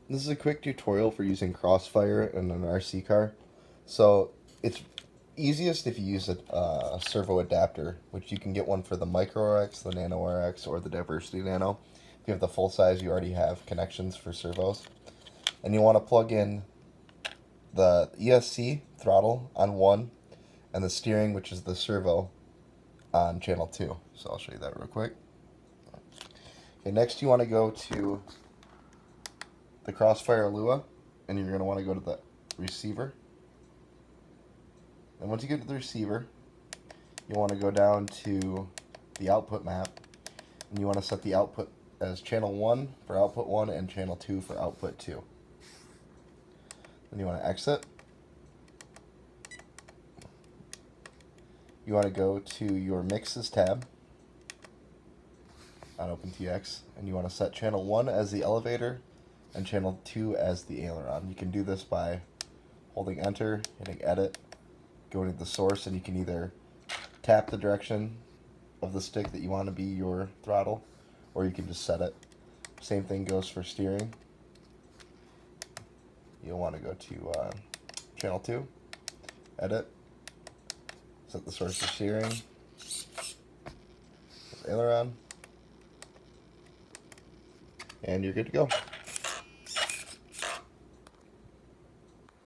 This is a quick tutorial for using Crossfire in an RC car. So it's easiest if you use a servo adapter, which you can get one for the Micro RX, the Nano RX, or the Diversity Nano. If you have the full size, you already have connections for servos. And you want to plug in the ESC throttle on 1 and the steering, which is the servo, on channel 2. So I'll show you that real quick. Okay, next you want to go to the Crossfire Lua, and you're going to want to go to the receiver. And once you get to the receiver, you want to go down to the output map, and you want to set the output as channel 1 for output 1 and channel 2 for output 2. Then you want to exit. You want to go to your mixes tab on OpenTX, and you want to set channel 1 as the elevator and channel 2 as the aileron. You can do this by holding enter, hitting edit, going to the source, and you can either tap the direction of the stick that you want to be your throttle, or you can just set it. Same thing goes for steering. You'll want to go to channel 2, edit, set the source for steering, aileron, and you're good to go.